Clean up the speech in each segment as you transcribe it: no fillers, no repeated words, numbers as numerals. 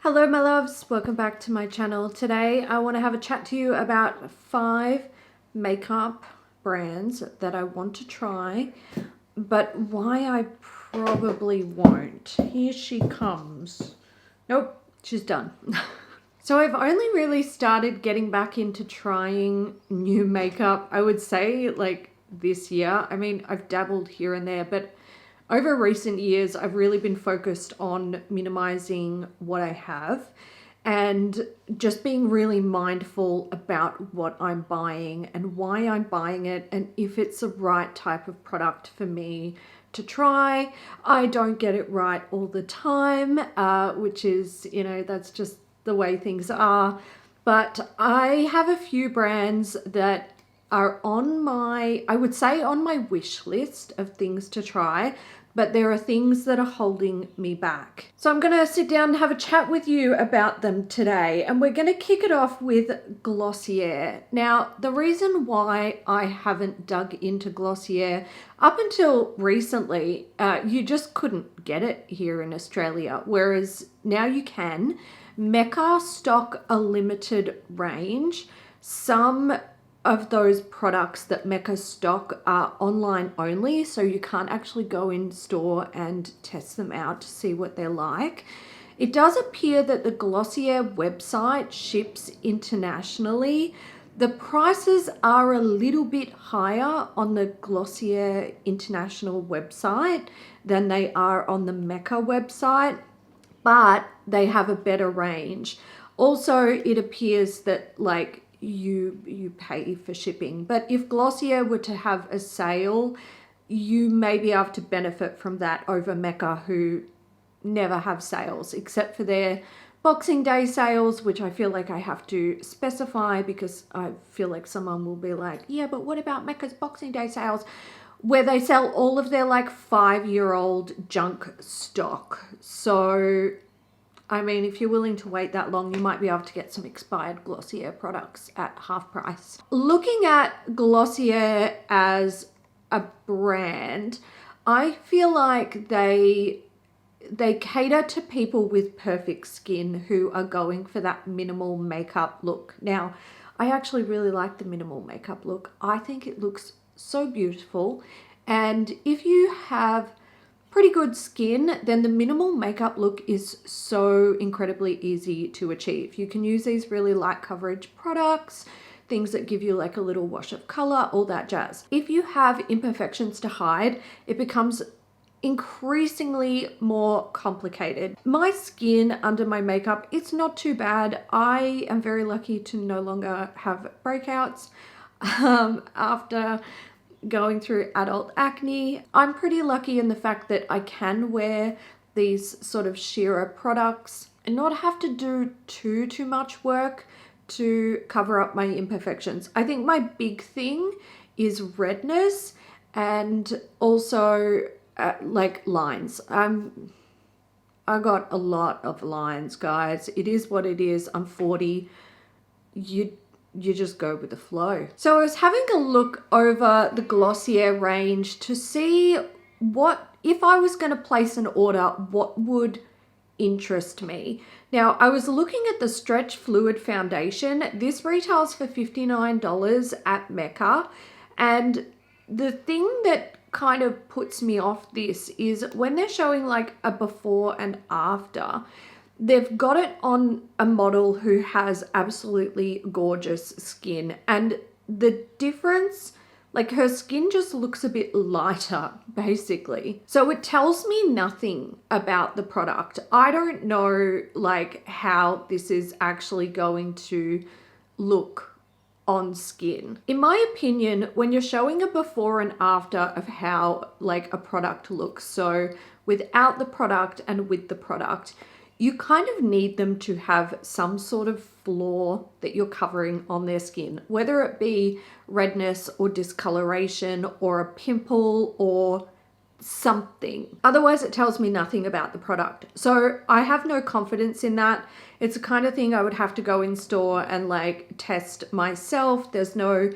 Hello my loves, welcome back to my channel. Today I want to have a chat to you about 5 makeup brands that I want to try, but why I probably won't. Here she comes. Nope, she's done. So I've only really started getting back into trying new makeup, I would say like this year. I mean, I've dabbled here and there, but over recent years, I've really been focused on minimizing what I have and just being really mindful about what I'm buying and why I'm buying it and if it's the right type of product for me to try. I don't get it right all the time, which is, that's just the way things are. But I have a few brands that are on my, I would say on my wish list of things to try, but there are things that are holding me back. So I'm going to sit down and have a chat with you about them today, and we're going to kick it off with Glossier. Now, the reason why I haven't dug into Glossier up until recently, you just couldn't get it here in Australia, whereas now you can. Mecca stock a limited range. Some of those products that Mecca stock are online only, so you can't actually go in store and test them out to see what they're like. It does appear that the Glossier website ships internationally. The prices are a little bit higher on the Glossier international website than they are on the Mecca website, but they have a better range. Also, it appears that you pay for shipping, but if Glossier were to have a sale, you may be able to benefit from that over Mecca, who never have sales except for their Boxing Day sales, which I feel like I have to specify because I feel like someone will be like, yeah, but what about Mecca's Boxing Day sales, where they sell all of their 5-year-old junk stock. So I mean, if you're willing to wait that long, you might be able to get some expired Glossier products at half price. Looking at Glossier as a brand, I feel like they cater to people with perfect skin who are going for that minimal makeup look. Now, I actually really like the minimal makeup look. I think it looks so beautiful. And if you have pretty good skin, then the minimal makeup look is so incredibly easy to achieve. You can use these really light coverage products, things that give you a little wash of color, all that jazz. If you have imperfections to hide, it becomes increasingly more complicated. My skin under my makeup, it's not too bad. I am very lucky to no longer have breakouts after going through adult acne. I'm pretty lucky in the fact that I can wear these sort of sheerer products and not have to do too much work to cover up my imperfections. I think my big thing is redness and also lines. I got a lot of lines, guys. It is what it is. I'm 40. You just go with the flow. So I was having a look over the Glossier range to see what, if I was going to place an order, what would interest me. Now, I was looking at the Stretch Fluid Foundation. This retails for $59 at Mecca. And the thing that kind of puts me off this is when they're showing a before and after, they've got it on a model who has absolutely gorgeous skin, and the difference, her skin just looks a bit lighter, basically. So it tells me nothing about the product. I don't know, how this is actually going to look on skin. In my opinion, when you're showing a before and after of how, a product looks, so without the product and with the product, you kind of need them to have some sort of flaw that you're covering on their skin, whether it be redness or discoloration or a pimple or something. Otherwise, it tells me nothing about the product. So I have no confidence in that. It's the kind of thing I would have to go in store and test myself. There's no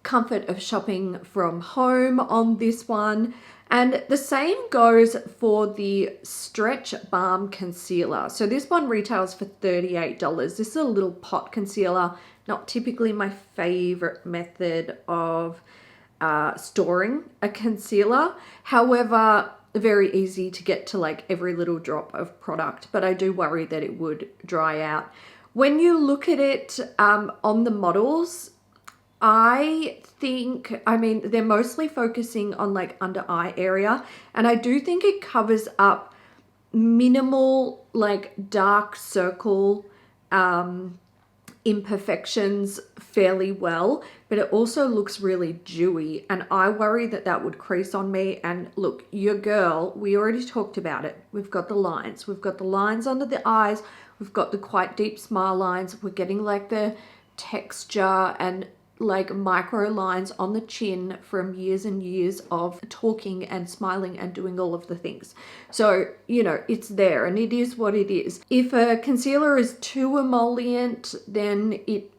comfort of shopping from home on this one. And the same goes for the Stretch Balm Concealer. So this one retails for $38. This is a little pot concealer, not typically my favorite method of storing a concealer. However, very easy to get to like every little drop of product, but I do worry that it would dry out. When you look at it on the models, I think, I mean, they're mostly focusing on like under eye area, and I do think it covers up minimal like dark circle imperfections fairly well, but it also looks really dewy, and I worry that that would crease on me. And look, your girl, we already talked about it. We've got the lines. We've got the lines under the eyes. We've got the quite deep smile lines. We're getting like the texture and like micro lines on the chin from years and years of talking and smiling and doing all of the things. So, you know, it's there and it is what it is. If a concealer is too emollient, then it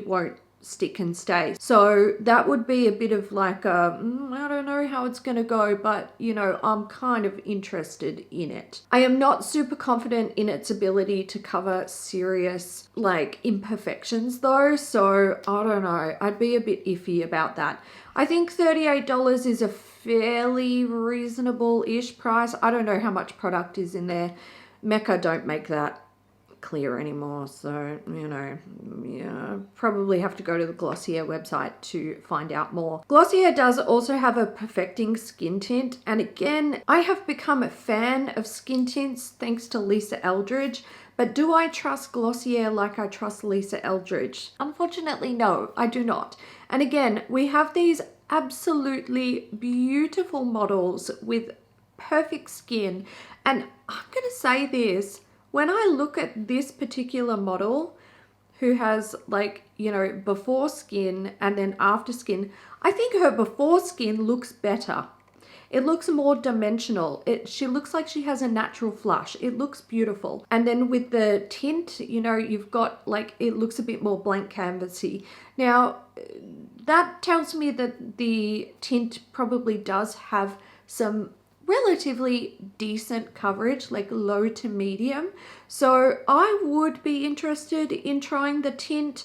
won't stick and stay. So that would be a bit of like a, I don't know how it's going to go, but you know, I'm kind of interested in it. I am not super confident in its ability to cover serious like imperfections though. So I don't know. I'd be a bit iffy about that. I think $38 is a fairly reasonable-ish price. I don't know how much product is in there. Mecca don't make that clear anymore, so you know, yeah, probably have to go to the Glossier website to find out more. Glossier does also have a perfecting skin tint, and again, I have become a fan of skin tints thanks to Lisa Eldridge. But do I trust Glossier like I trust Lisa Eldridge? Unfortunately, no, I do not. And again, we have these absolutely beautiful models with perfect skin, and I'm gonna say this, when I look at this particular model who has like, you know, before skin and then after skin, I think her before skin looks better. It looks more dimensional. She looks like she has a natural flush. It looks beautiful. And then with the tint, you know, you've got like, it looks a bit more blank canvasy. Now, that tells me that the tint probably does have some relatively decent coverage, like low to medium. So I would be interested in trying the tint.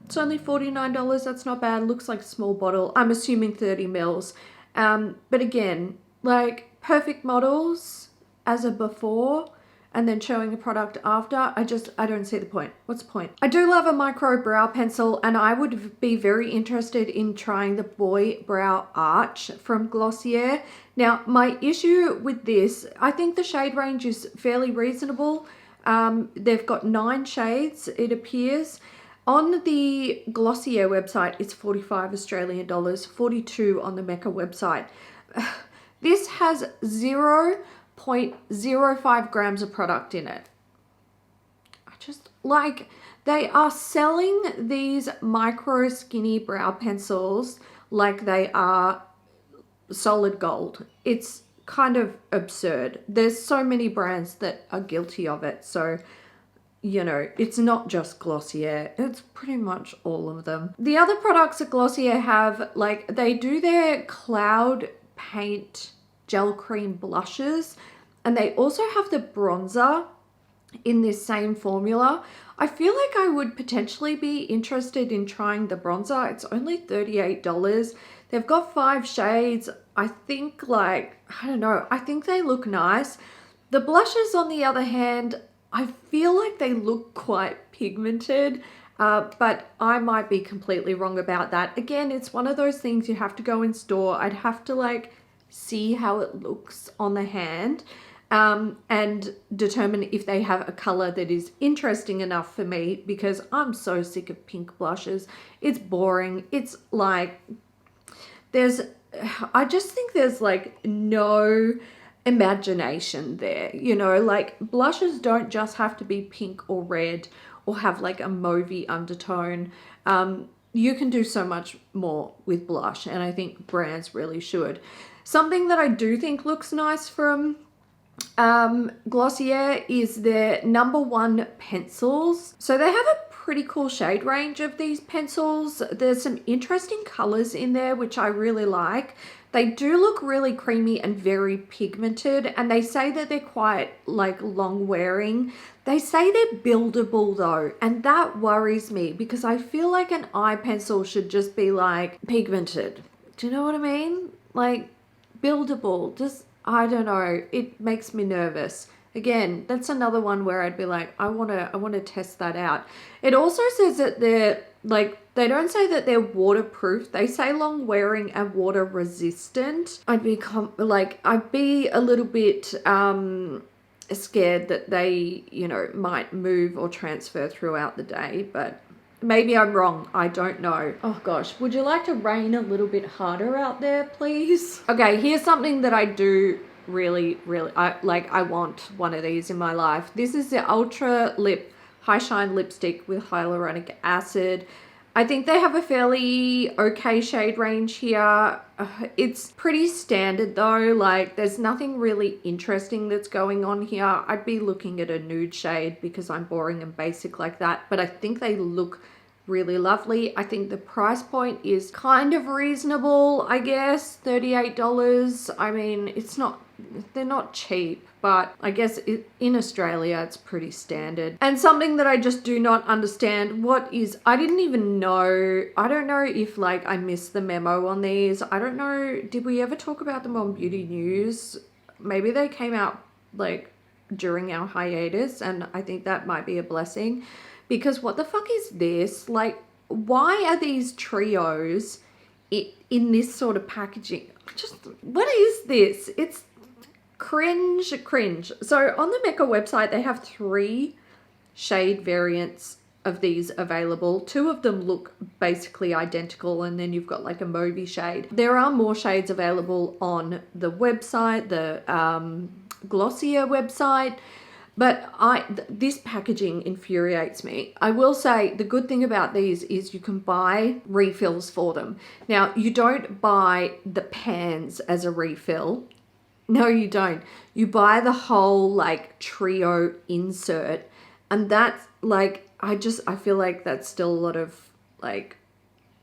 It's only $49. That's not bad. Looks like a small bottle. I'm assuming 30 mils. But again, like perfect models as a before and then showing a product after, I don't see the point. What's the point? I do love a micro brow pencil, and I would be very interested in trying the Boy Brow Arch from Glossier. Now, my issue with this, I think the shade range is fairly reasonable. They've got 9 shades, it appears. On the Glossier website, it's 45 Australian dollars, 42 on the Mecca website. This has 0.05 grams of product in it. I just like, they are selling these micro skinny brow pencils like they are solid gold. It's kind of absurd. There's so many brands that are guilty of it. So, you know, it's not just Glossier, it's pretty much all of them. The other products that Glossier have, like they do their cloud paint gel cream blushes, and they also have the bronzer in this same formula. I feel like I would potentially be interested in trying the bronzer. It's only $38. They've got 5 shades. I think like, I don't know, I think they look nice. The blushes on the other hand, I feel like they look quite pigmented, but I might be completely wrong about that. Again, it's one of those things you have to go in store. I'd have to like see how it looks on the hand and determine if they have a color that is interesting enough for me, because I'm so sick of pink blushes. It's boring. It's like, I just think there's like no imagination there, you know, like blushes don't just have to be pink or red or have like a mauvey undertone. You can do so much more with blush, and I think brands really should. Something that I do think looks nice from Glossier is their #1 pencils. So they have a pretty cool shade range of these pencils. There's some interesting colors in there which I really like. They do look really creamy and very pigmented, and they say that they're quite like long wearing. They say they're buildable though, and that worries me because I feel like an eye pencil should just be like pigmented. Do you know what I mean? Like buildable, just, I don't know, it makes me nervous. Again, that's another one where I'd be like, I want to test that out. It also says that they're like, they don't say that they're waterproof. They say long wearing and water resistant. I'd be a little bit scared that they, you know, might move or transfer throughout the day, but maybe I'm wrong. I don't know. Oh gosh, would you like to rain a little bit harder out there, please? Okay, here's something that I do really, I want one of these in my life. This is the Ultra Lip High Shine Lipstick with hyaluronic acid. I think they have a fairly okay shade range here. It's pretty standard though, like there's nothing really interesting that's going on here. I'd be looking at a nude shade because I'm boring and basic like that, but I think they look really lovely. I think the price point is kind of reasonable, I guess, $38. I mean, they're not cheap, but I guess in Australia it's pretty standard. And something that I just do not understand, I didn't even know, I don't know if like I missed the memo on these. I don't know, did we ever talk about them on Beauty News? Maybe they came out like during our hiatus, and I think that might be a blessing. Because what the fuck is this? Like, why are these trios in this sort of packaging? What is this? It's cringe. So on the Mecca website, they have 3 shade variants of these available. 2 of them look basically identical, and then you've got like a mauvey shade. There are more shades available on the website, the Glossier website. But this packaging infuriates me. I will say the good thing about these is you can buy refills for them. Now, you don't buy the pans as a refill. No, you don't. You buy the whole like trio insert, and that's like, I feel like that's still a lot of like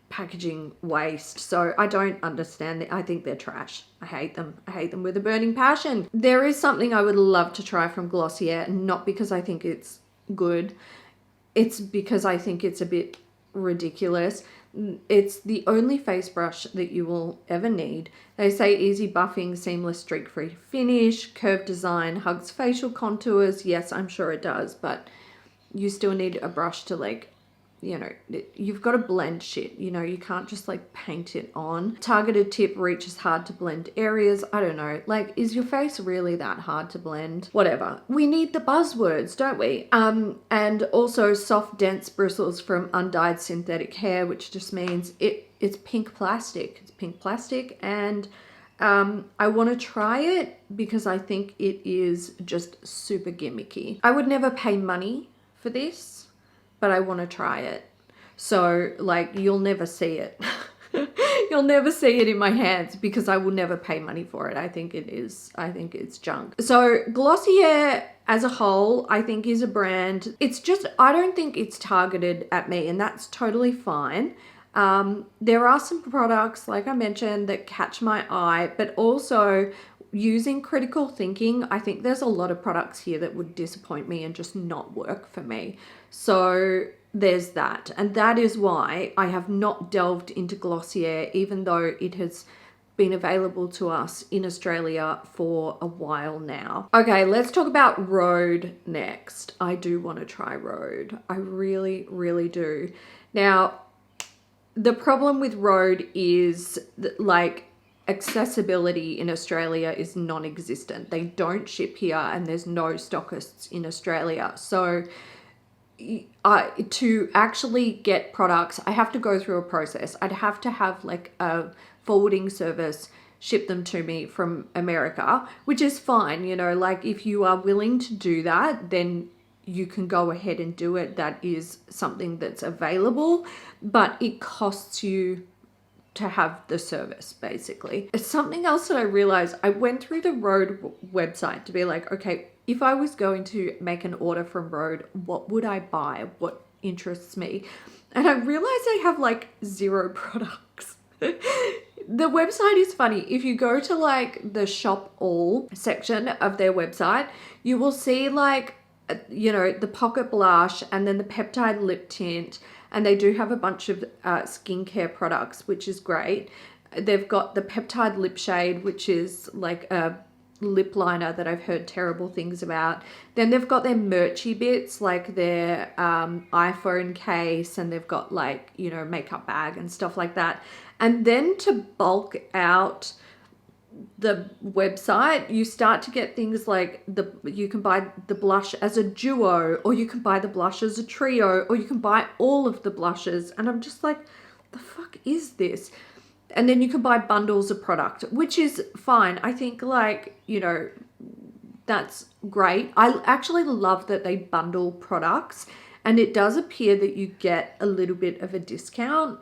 packaging waste. So I don't understand it. I think they're trash. I hate them. I hate them with a burning passion. There is something I would love to try from Glossier, not because I think it's good. It's because I think it's a bit ridiculous. It's the only face brush that you will ever need. They say easy buffing, seamless streak-free finish, curved design, hugs facial contours. Yes, I'm sure it does, but you still need a brush to like, you know, you've got to blend shit, you know, you can't just like paint it on. Targeted tip reaches hard to blend areas. I don't know, like, is your face really that hard to blend? Whatever. We need the buzzwords, don't we? And also soft, dense bristles from undyed synthetic hair, which just means it's pink plastic. It's pink plastic, and I want to try it because I think it is just super gimmicky. I would never pay money for this, but I want to try it. So like, you'll never see it. You'll never see it in my hands because I will never pay money for it. I think it's junk. So Glossier as a whole, I think is a brand. It's just, I don't think it's targeted at me, and that's totally fine. There are some products, like I mentioned, that catch my eye, but also using critical thinking, I think there's a lot of products here that would disappoint me and just not work for me. So there's that. And that is why I have not delved into Glossier, even though it has been available to us in Australia for a while now. Okay, let's talk about Rhode next. I do want to try Rhode. I really, really do. Now, the problem with Rhode is that, like, accessibility in Australia is non-existent. They don't ship here, and there's no stockists in Australia. So to actually get products, I have to go through a process. I'd have to have like a forwarding service ship them to me from America, which is fine. You know, like if you are willing to do that, then you can go ahead and do it. That is something that's available, but it costs you to have the service, basically. It's something else that I realized. I went through the Rhode website to be like, okay, if I was going to make an order from Rhode, what would I buy? What interests me? And I realized I have like 0 products. The website is funny. If you go to like the shop all section of their website, you will see like, you know, the pocket blush and then the peptide lip tint. And they do have a bunch of skincare products, which is great. They've got the peptide lip shade, which is like a lip liner that I've heard terrible things about. Then they've got their merchy bits, like their iPhone case, and they've got like, you know, makeup bag and stuff like that. And then to bulk out the website, you start to get things like you can buy the blush as a duo, or you can buy the blush as a trio, or you can buy all of the blushes. And I'm just like, the fuck is this? And then you can buy bundles of product, which is fine. I think, like, you know, that's great. I actually love that they bundle products, and it does appear that you get a little bit of a discount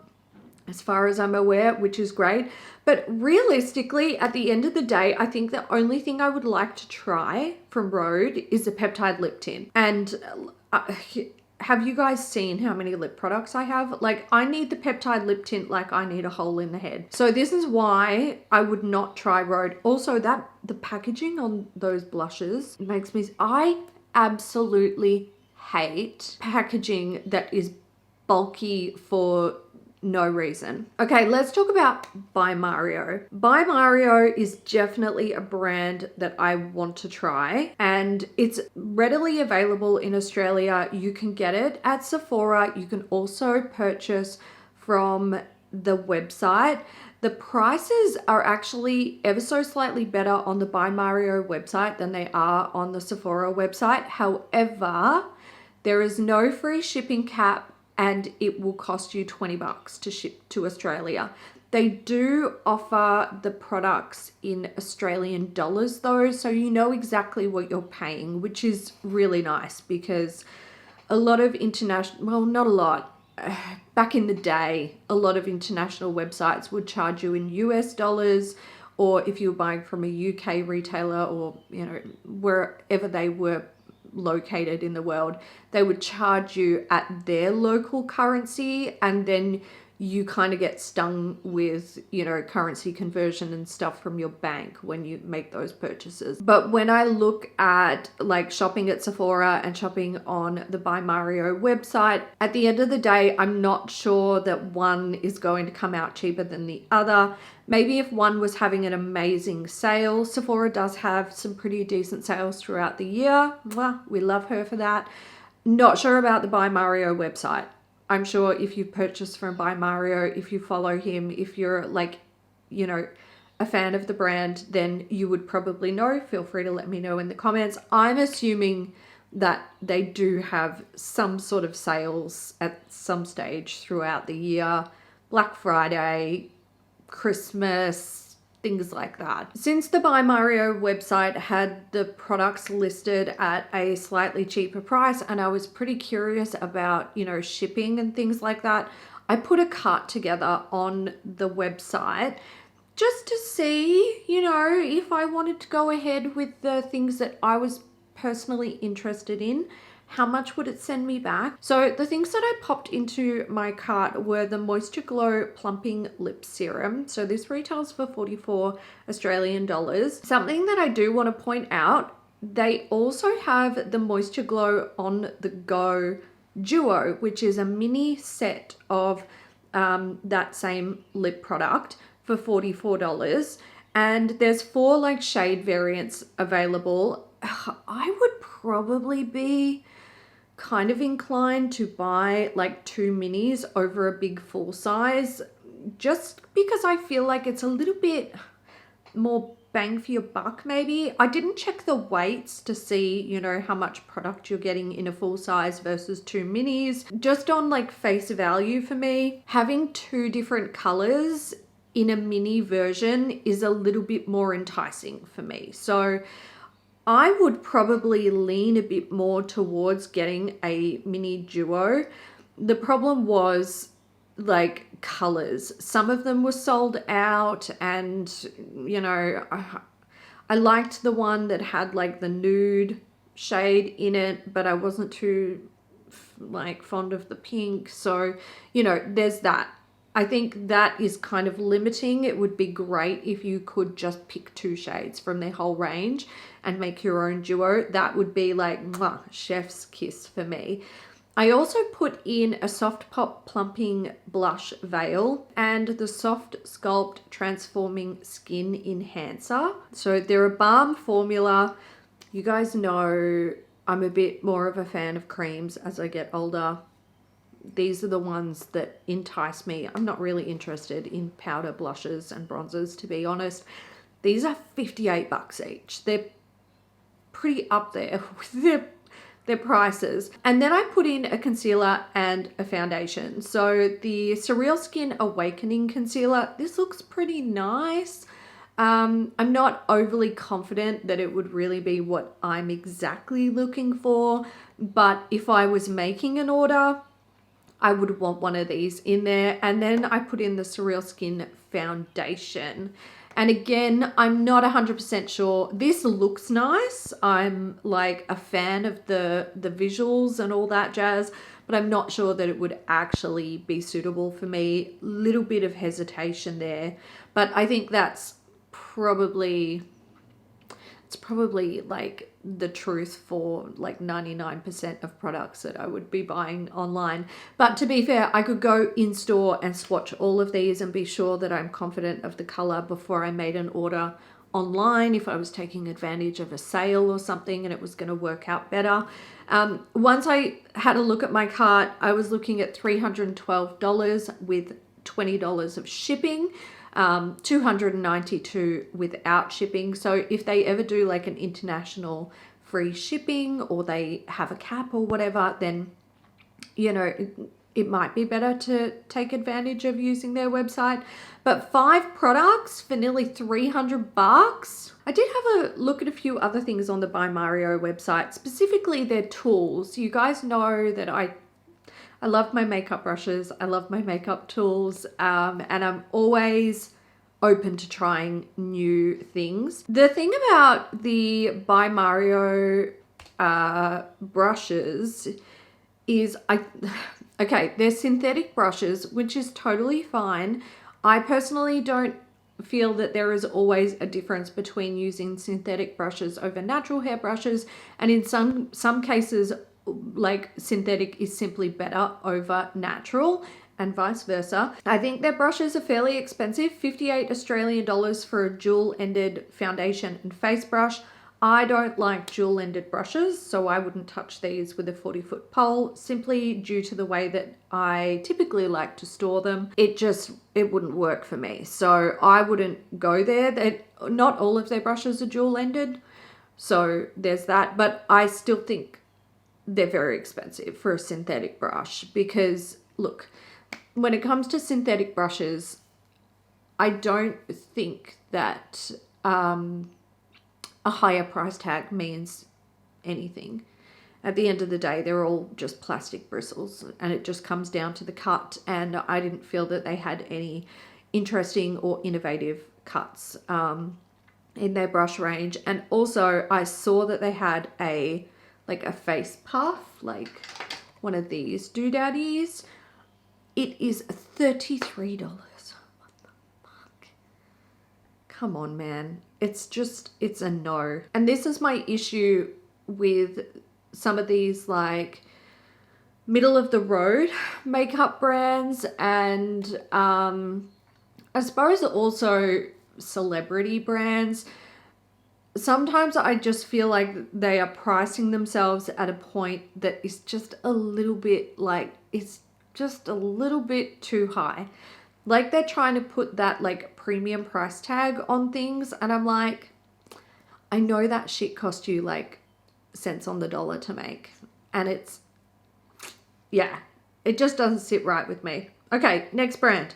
as far as I'm aware, which is great. But realistically, at the end of the day, I think the only thing I would like to try from Rhode is a peptide lip tint. And have you guys seen how many lip products I have? Like, I need the peptide lip tint like I need a hole in the head. So this is why I would not try Rhode. Also, the packaging on those blushes makes me, I absolutely hate packaging that is bulky for no reason. Okay, let's talk about By Mario. By Mario is definitely a brand that I want to try, and it's readily available in Australia. You can get it at Sephora. You can also purchase from the website. The prices are actually ever so slightly better on the By Mario website than they are on the Sephora website. However, there is no free shipping cap, and it will cost you $20 to ship to Australia. They do offer the products in Australian dollars though, so you know exactly what you're paying, which is really nice, because a lot of international, well, not a lot, back in the day, a lot of international websites would charge you in US dollars, or if you were buying from a UK retailer, or, you know, wherever they were located in the world, they would charge you at their local currency, and then you kind of get stung with, you know, currency conversion and stuff from your bank when you make those purchases. But when I look at like shopping at Sephora and shopping on the By Mario website, at the end of the day, I'm not sure that one is going to come out cheaper than the other. Maybe if one was having an amazing sale. Sephora does have some pretty decent sales throughout the year. Well, we love her for that. Not sure about the By Mario website. I'm sure if you purchase from By Mario, if you follow him, if you're like, you know, a fan of the brand, then you would probably know. Feel free to let me know in the comments. I'm assuming that they do have some sort of sales at some stage throughout the year. Black Friday, Christmas, things like that. Since the By Mario website had the products listed at a slightly cheaper price, and I was pretty curious about, you know, shipping and things like that, I put a cart together on the website just to see, you know, if I wanted to go ahead with the things that I was personally interested in, how much would it send me back? So the things that I popped into my cart were the Moisture Glow Plumping Lip Serum. So this retails for 44 Australian dollars. Something that I do want to point out, they also have the Moisture Glow On The Go Duo, which is a mini set of that same lip product for $44. And there's 4 like shade variants available. I would probably be kind of inclined to buy like 2 minis over a big full size, just because I feel like it's a little bit more bang for your buck. Maybe I didn't check the weights to see, you know, how much product you're getting in a full size versus 2 minis. Just on like face value, for me, having 2 different colors in a mini version is a little bit more enticing for me. So I would probably lean a bit more towards getting a mini duo. The problem was like colors. Some of them were sold out, and, you know, I liked the one that had like the nude shade in it, but I wasn't too like fond of the pink. So, you know, there's that. I think that is kind of limiting. It would be great if you could just pick 2 shades from their whole range and make your own duo. That would be like mwah, chef's kiss for me. I also put in a Soft Pop Plumping Blush Veil and the Soft Sculpt Transforming Skin Enhancer. So they're a balm formula. You guys know I'm a bit more of a fan of creams as I get older. These are the ones that entice me. I'm not really interested in powder blushes and bronzers, to be honest. These are $58 each. They're pretty up there with their prices. And then I put in a concealer and a foundation. So the Surreal Skin Awakening Concealer, this looks pretty nice. I'm not overly confident that it would really be what I'm exactly looking for, but if I was making an order, I would want one of these in there. And then I put in the Surreal Skin Foundation. And again, I'm not 100% sure. This looks nice. I'm like a fan of the visuals and all that jazz, but I'm not sure that it would actually be suitable for me. Little bit of hesitation there, but I think that's probably, it's probably like the truth for like 99% of products that I would be buying online. But to be fair, I could go in store and swatch all of these and be sure that I'm confident of the color before I made an order online if I was taking advantage of a sale or something and it was going to work out better. Once I had a look at my cart, I was looking at $312 with $20 of shipping. $292 without shipping. So if they ever do like an international free shipping or they have a cap or whatever, then, you know, it might be better to take advantage of using their website. But 5 products for nearly $300. I did have a look at a few other things on the By Mario website, specifically their tools. You guys know that I love my makeup brushes. I love my makeup tools. And I'm always open to trying new things. The thing about the By Mario brushes is okay, they're synthetic brushes, which is totally fine. I personally don't feel that there is always a difference between using synthetic brushes over natural hair brushes. And in some cases, like synthetic is simply better over natural and vice versa. I think their brushes are fairly expensive, 58 Australian dollars for a dual-ended foundation and face brush. I don't like dual-ended brushes, so I wouldn't touch these with a 40-foot pole simply due to the way that I typically like to store them. It wouldn't work for me. So I wouldn't go there. Not all of their brushes are dual-ended, so there's that, but I still think they're very expensive for a synthetic brush because look, when it comes to synthetic brushes, I don't think that a higher price tag means anything. At the end of the day, they're all just plastic bristles and it just comes down to the cut, and I didn't feel that they had any interesting or innovative cuts in their brush range. And also I saw that they had a face puff, like one of these doodaddies. It is $33. What the fuck? Come on, man. It's a no. And this is my issue with some of these like middle of the road makeup brands, and I suppose also celebrity brands. Sometimes I just feel like they are pricing themselves at a point that is just a little bit like, it's just a little bit too high. Like they're trying to put that like premium price tag on things, and I'm like, I know that shit cost you like cents on the dollar to make, and it's, yeah, it just doesn't sit right with me. Okay, next brand.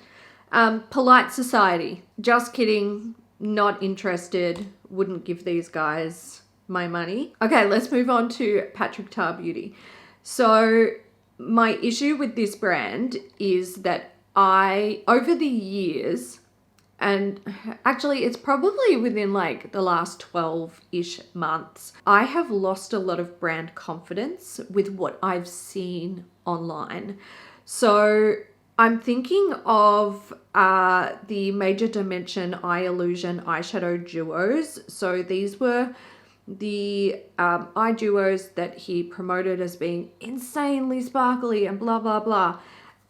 Polite Society. Just kidding. Not interested. Wouldn't give these guys my money. Okay, let's move on to Patrick Tar Beauty. So my issue with this brand is that over the years, and actually it's probably within like the last 12-ish months, I have lost a lot of brand confidence with what I've seen online. So I'm thinking of the Major Dimension Eye Illusion eyeshadow duos. So these were the eye duos that he promoted as being insanely sparkly and blah, blah, blah.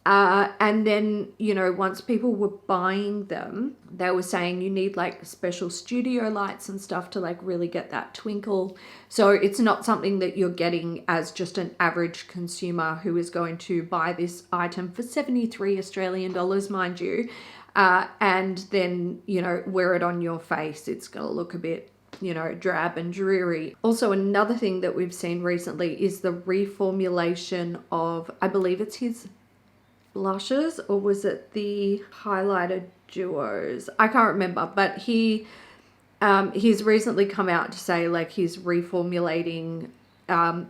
And then, you know, once people were buying them, they were saying you need like special studio lights and stuff to like really get that twinkle. So it's not something that you're getting as just an average consumer who is going to buy this item for 73 Australian dollars, mind you. And then, you know, wear it on your face. It's going to look a bit, you know, drab and dreary. Also, another thing that we've seen recently is the reformulation of, I believe it's his blushes, or was it the highlighter duos? I can't remember, but he's recently come out to say like he's reformulating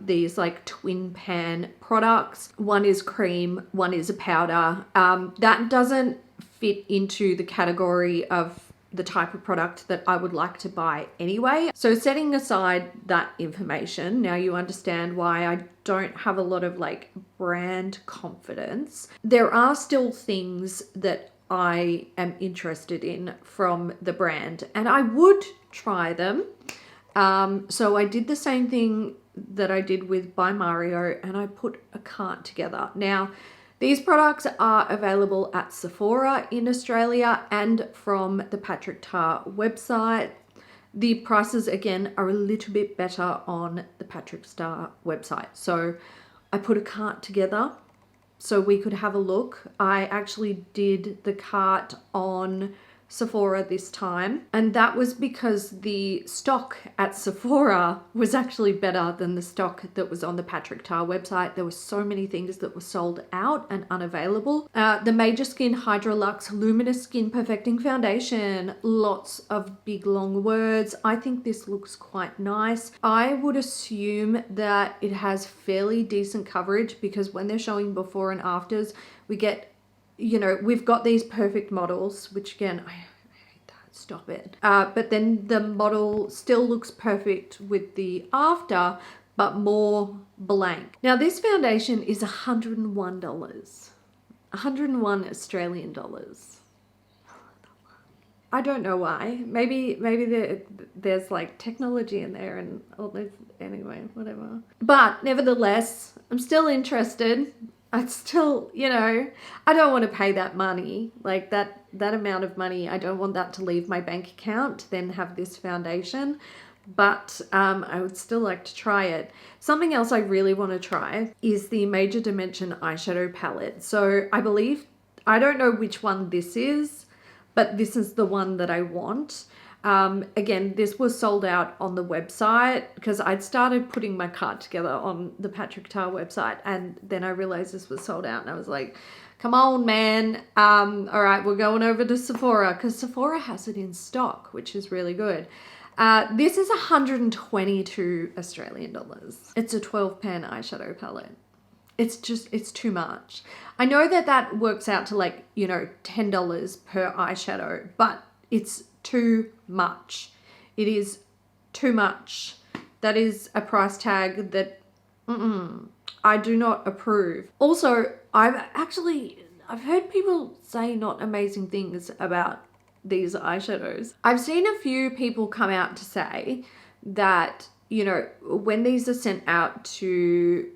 these like twin pan products. One is cream, one is a powder. That doesn't fit into the category of the type of product that I would like to buy anyway. So setting aside that information, now you understand why I don't have a lot of like brand confidence. There are still things that I am interested in from the brand, and I would try them. So I did the same thing that I did with By Mario, and I put a cart together. Now, these products are available at Sephora in Australia and from the Patrick Ta website. The prices, again, are a little bit better on the Patrick Ta website. So I put a cart together so we could have a look. I actually did the cart on Sephora this time, and that was because the stock at Sephora was actually better than the stock that was on the Patrick Ta website. There were so many things that were sold out and unavailable. The Major Skin Hydra Luxe Luminous Skin Perfecting Foundation, lots of big long words. I think this looks quite nice. I would assume that it has fairly decent coverage because when they're showing before and afters, we get, you know, we've got these perfect models, which again, I hate that, stop it. But then the model still looks perfect with the after, but more blank. Now this foundation is $101, 101 Australian dollars. I don't know why. Maybe there's like technology in there and all this, anyway, whatever. But nevertheless, I'm still interested. I'd still, you know, I don't want to pay that money, like that amount of money. I don't want that to leave my bank account, then have this foundation. But I would still like to try it. Something else I really want to try is the Major Dimension eyeshadow palette. So I believe, I don't know which one this is, but this is the one that I want. Again, this was sold out on the website because I'd started putting my cart together on the Patrick Ta website, and then I realized this was sold out, and I was like, come on, man. All right, we're going over to Sephora because Sephora has it in stock, which is really good. This is 122 Australian dollars. It's a 12 pan eyeshadow palette. It's too much. I know that works out to like, you know, $10 per eyeshadow, but it's too much. It is too much. That is a price tag that I do not approve. Also, I've heard people say not amazing things about these eyeshadows. I've seen a few people come out to say that, you know, when these are sent out to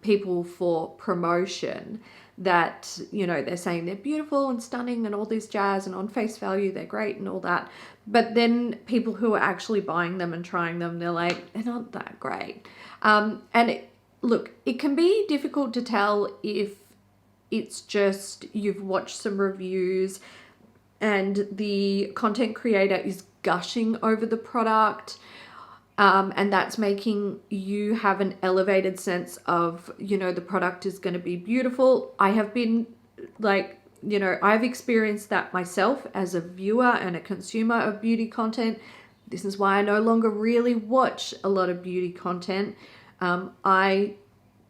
people for promotion, that, you know, they're saying they're beautiful and stunning and all this jazz, and on face value they're great and all that, but then people who are actually buying them and trying them, they're like, they're not that great. Look, it can be difficult to tell if it's just you've watched some reviews and the content creator is gushing over the product, and that's making you have an elevated sense of, you know, the product is going to be beautiful. I have been like, you know, I've experienced that myself as a viewer and a consumer of beauty content. This is why I no longer really watch a lot of beauty content. I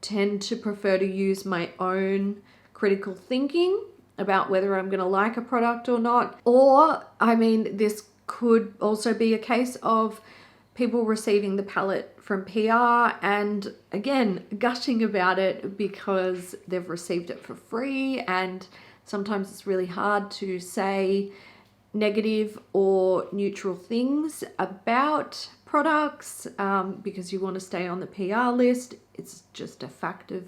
tend to prefer to use my own critical thinking about whether I'm going to like a product or not. Or, I mean, this could also be a case of people receiving the palette from PR and again gushing about it because they've received it for free, and sometimes it's really hard to say negative or neutral things about products because you want to stay on the PR list. It's just a fact of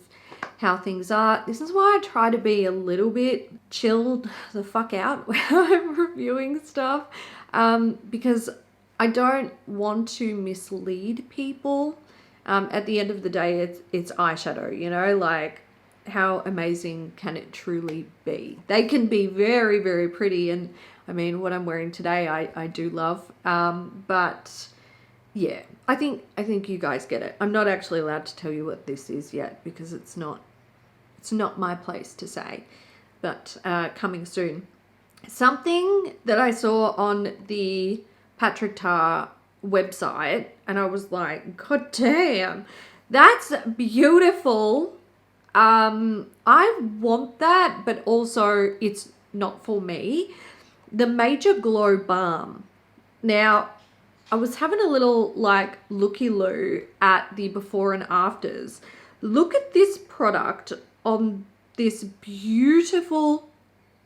how things are. This is why I try to be a little bit chilled the fuck out when I'm reviewing stuff because I don't want to mislead people. At the end of the day, it's eyeshadow, you know, like how amazing can it truly be? They can be very, very pretty, and I mean, what I'm wearing today, I do love. But yeah, I think you guys get it. I'm not actually allowed to tell you what this is yet because it's not my place to say, but coming soon. Something that I saw on the Patrick Ta website, and I was like, God damn, that's beautiful. I want that, but also it's not for me. The Major Glow Balm. Now, I was having a little like looky-loo at the before and afters. Look at this product on this beautiful,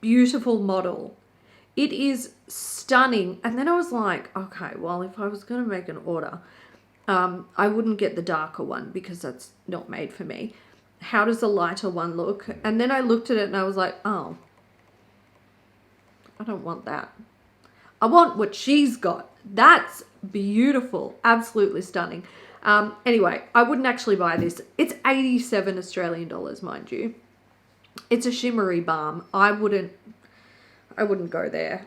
beautiful model. It is stunning. And then I was like, okay, well, if I was going to make an order, I wouldn't get the darker one because that's not made for me. How does the lighter one look? And then I looked at it and I was like, oh, I don't want that. I want what she's got. That's beautiful. Absolutely stunning. Anyway, I wouldn't actually buy this. It's 87 Australian dollars, mind you. It's a shimmery balm. I wouldn't go there.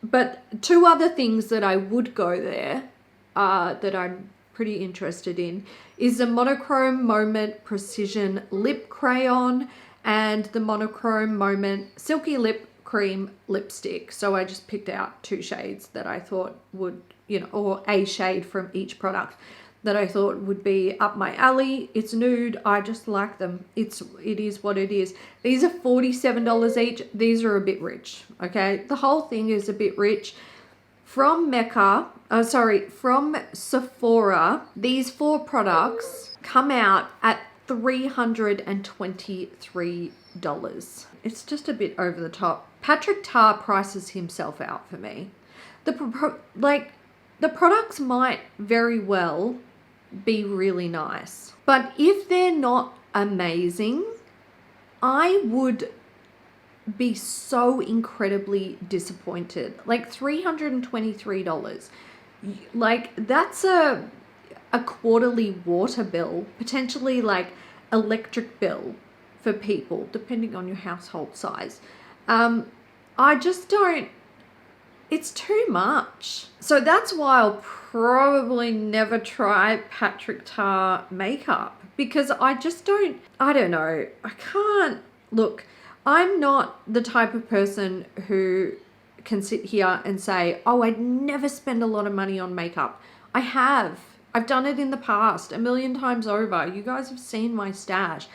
But two other things that I would go there that I'm pretty interested in is the Monochrome Moment Precision Lip Crayon and the Monochrome Moment Silky Lip Cream Lipstick. So I just picked out two shades that I thought would, you know, or a shade from each product that I thought would be up my alley. It's nude. I just like them. It is what it is. These are $47 each. These are a bit rich, okay? The whole thing is a bit rich. From from Sephora, these four products come out at $323. It's just a bit over the top. Patrick Ta prices himself out for me. The products might very well be really nice, but if they're not amazing, I would be so incredibly disappointed. Like $323, like that's a quarterly water bill, potentially like electric bill for people depending on your household size. I just don't, it's too much. So that's why I'll probably never try Patrick Ta makeup because I don't know. I can't, look, I'm not the type of person who can sit here and say, oh, I'd never spend a lot of money on makeup. I have. I've done it in the past 1,000,000 times over. You guys have seen my stash.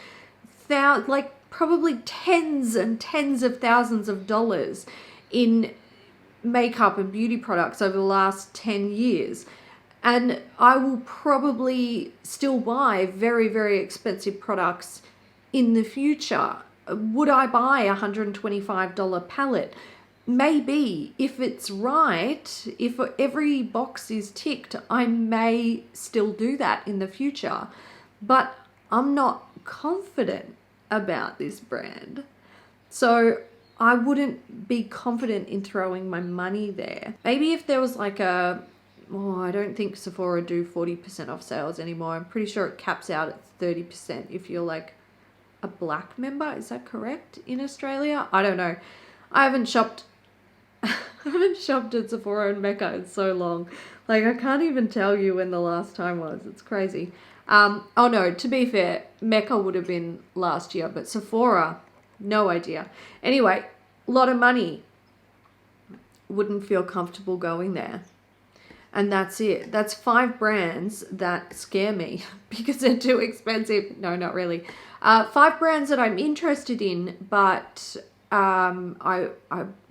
Like probably tens and tens of thousands of dollars in makeup and beauty products over the last 10 years. And I will probably still buy very, very expensive products in the future. Would I buy a $125 palette? Maybe. If it's right, if every box is ticked, I may still do that in the future. But I'm not confident about this brand. So I wouldn't be confident in throwing my money there. Maybe if there was like I don't think Sephora do 40% off sales anymore. I'm pretty sure it caps out at 30% if you're like a black member. Is that correct in Australia? I don't know. I haven't shopped at Sephora and Mecca in so long. Like I can't even tell you when the last time was. It's crazy. Oh no, to be fair, Mecca would have been last year, but Sephora, no idea. Anyway, a lot of money. Wouldn't feel comfortable going there. And that's it. That's 5 brands that scare me because they're too expensive. No, not really. 5 brands that I'm interested in, but I'm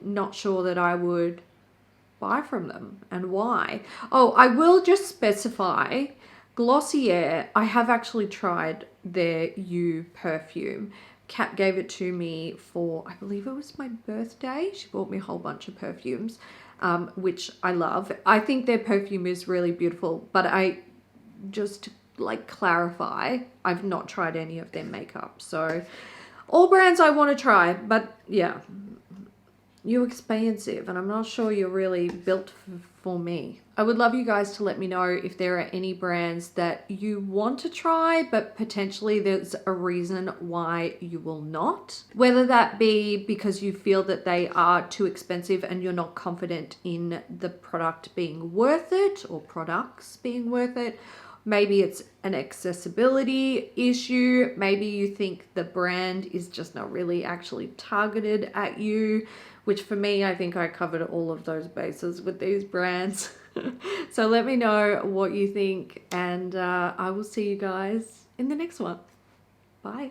not sure that I would buy from them and why. Oh, I will just specify Glossier. I have actually tried their You perfume. Kat gave it to me for, I believe it was my birthday. She bought me a whole bunch of perfumes, which I love. I think their perfume is really beautiful, but just to like clarify, I've not tried any of their makeup. So all brands I want to try, but yeah, you're expensive and I'm not sure you're really built for me. I would love you guys to let me know if there are any brands that you want to try, but potentially there's a reason why you will not. Whether that be because you feel that they are too expensive and you're not confident in the product being worth it or products being worth it. Maybe it's an accessibility issue. Maybe you think the brand is just not really actually targeted at you, which for me, I think I covered all of those bases with these brands. So let me know what you think, and I will see you guys in the next one. Bye.